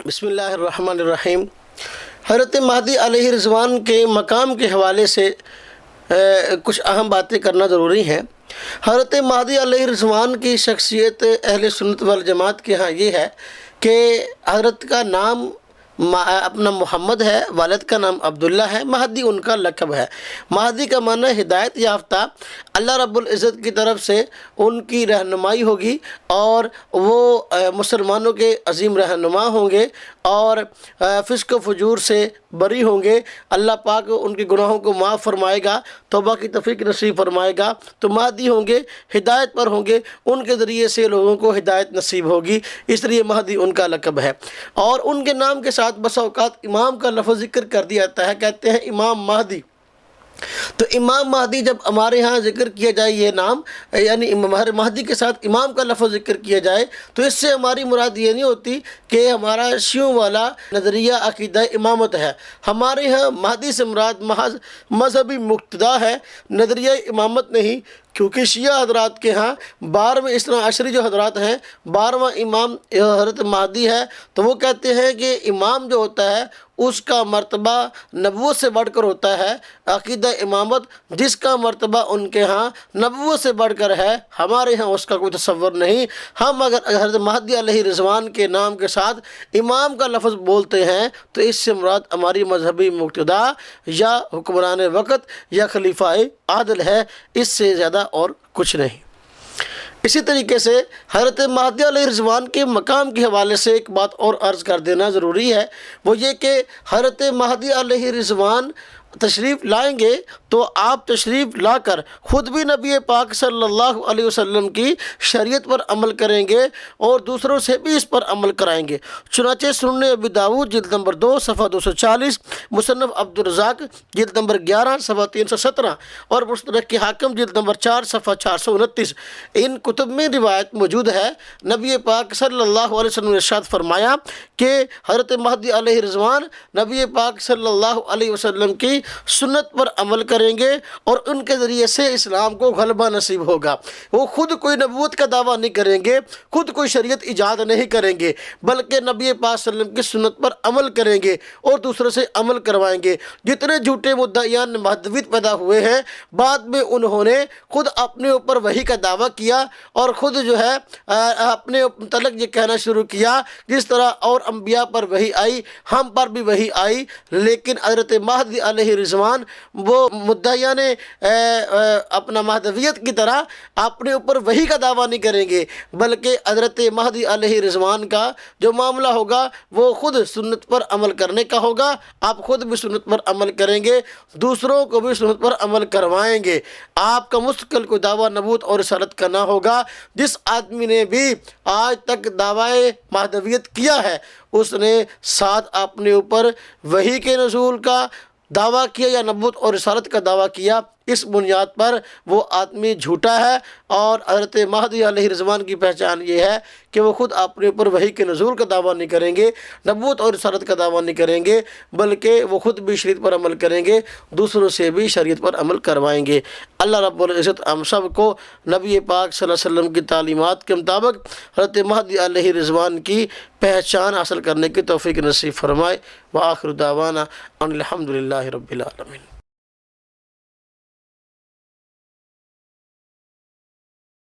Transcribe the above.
بسم اللہ الرحمن الرحیم۔ حضرت مہدی علیہ رضوان کے مقام کے حوالے سے کچھ اہم باتیں کرنا ضروری ہیں۔ حضرت مہدی علیہ رضوان کی شخصیت اہل سنت والجماعت کے ہاں یہ ہے کہ حضرت کا نام اپنا محمد ہے، والد کا نام عبداللہ ہے، مہدی ان کا لقب ہے۔ مہدی کا معنی ہدایت یافتہ، اللہ رب العزت کی طرف سے ان کی رہنمائی ہوگی اور وہ مسلمانوں کے عظیم رہنما ہوں گے اور فسق و فجور سے بری ہوں گے۔ اللہ پاک ان کے گناہوں کو معاف فرمائے گا، توبہ کی توفیق نصیب فرمائے گا، تو مہدی ہوں گے، ہدایت پر ہوں گے، ان کے ذریعے سے لوگوں کو ہدایت نصیب ہوگی، اس لیے مہدی ان کا لقب ہے۔ اور ان کے نام کے ساتھ بس اوقات امام کا لفظ ذکر کر دیا جاتا ہے، کہتے ہیں امام مہدی۔ تو امام مہدی جب ہمارے ہاں ذکر کیا جائے یہ نام، یعنی مہدی کے ساتھ امام کا لفظ ذکر کیا جائے، تو اس سے ہماری مراد یہ نہیں ہوتی کہ ہمارا شیعوں والا نظریہ عقیدہ امامت ہے۔ ہمارے ہاں مہدی سے مراد محض مذہبی مقتدا ہے، نظریہ امامت نہیں، کیونکہ شیعہ حضرات کے ہاں 12ویں اثنا عشری جو حضرات ہیں، 12واں امام حضرت مہدی ہے، تو وہ کہتے ہیں کہ امام جو ہوتا ہے اس کا مرتبہ نبوت سے بڑھ کر ہوتا ہے۔ عقیدہ امامت جس کا مرتبہ ان کے ہاں نبوت سے بڑھ کر ہے، ہمارے ہاں اس کا کوئی تصور نہیں۔ ہم اگر حضرت مہدی علیہ رضوان کے نام کے ساتھ امام کا لفظ بولتے ہیں تو اس سے مراد ہماری مذہبی مقتدا یا حکمران وقت یا خلیفہ عادل ہے، اس سے زیادہ اور کچھ نہیں۔ اسی طریقے سے حضرت مہدی علیہ رضوان کے مقام کے حوالے سے ایک بات اور عرض کر دینا ضروری ہے، وہ یہ کہ حضرت مہدی علیہ رضوان تشریف لائیں گے تو آپ تشریف لا کر خود بھی نبی پاک صلی اللہ علیہ وسلم کی شریعت پر عمل کریں گے اور دوسروں سے بھی اس پر عمل کرائیں گے۔ چنانچہ سنن ابی داؤد جلد نمبر 2 صفحہ 240، مصنف عبدالرزاق جلد نمبر 11 صفحہ 317 اور مستدرک حاکم جلد نمبر 4 صفحہ 429، ان کتب میں روایت موجود ہے۔ نبی پاک صلی اللہ علیہ وسلم نے ارشاد فرمایا کہ حضرت مہدی علیہ رضوان نبی پاک صلی اللہ علیہ وسلم کی سنت پر عمل کریں گے اور ان کے ذریعے سے اسلام کو غلبہ نصیب ہوگا۔ وہ خود کوئی نبوت کا دعویٰ نہیں کریں گے، خود کوئی شریعت ایجاد نہیں کریں گے، بلکہ نبی پاک صلی اللہ علیہ وسلم کی سنت پر عمل کریں گے اور دوسروں سے عمل کروائیں گے۔ جتنے جھوٹے مدعیان مہدویت پیدا ہوئے ہیں، بعد میں انہوں نے خود اپنے اوپر وحی کا دعویٰ کیا اور خود جو ہے اپنے متعلق یہ کہنا شروع کیا جس طرح اور انبیاء پر وحی آئی، ہم پر بھی وحی آئی، لیکن حضرت مہدی علیہ رضوان وہ مدعیان اپنا مہدویت کی طرح اپنے اوپر وحی کا دعویٰ نہیں کریں گے، بلکہ حضرت مہدی علیہ رضوان کا جو معاملہ ہوگا وہ خود سنت پر عمل کرنے کا ہوگا۔ آپ خود بھی سنت پر عمل کریں گے، دوسروں کو بھی سنت پر عمل کروائیں گے۔ آپ کا مستقل کوئی دعویٰ نبوت اور رسالت کا نہ ہوگا۔ جس آدمی نے بھی آج تک دعویٰ مہدویت کیا ہے، اس نے ساتھ اپنے اوپر وحی کے نزول کا دعویٰ کیا یا نبوت اور رسالت کا دعویٰ کیا، اس بنیاد پر وہ آدمی جھوٹا ہے۔ اور حضرت مہدی علیہ رضوان کی پہچان یہ ہے کہ وہ خود اپنے اوپر وحی کے نزول کا دعویٰ نہیں کریں گے، نبوت اور رسالت کا دعویٰ نہیں کریں گے، بلکہ وہ خود بھی شریعت پر عمل کریں گے، دوسروں سے بھی شریعت پر عمل کروائیں گے۔ اللہ رب العزت ہم سب کو نبی پاک صلی اللہ علیہ وسلم کی تعلیمات کے مطابق حضرت مہدی علیہ رضوان کی پہچان حاصل کرنے کی توفیق نصیب فرمائے۔ وآخر دعوانا ان الحمد للہ رب العالمین۔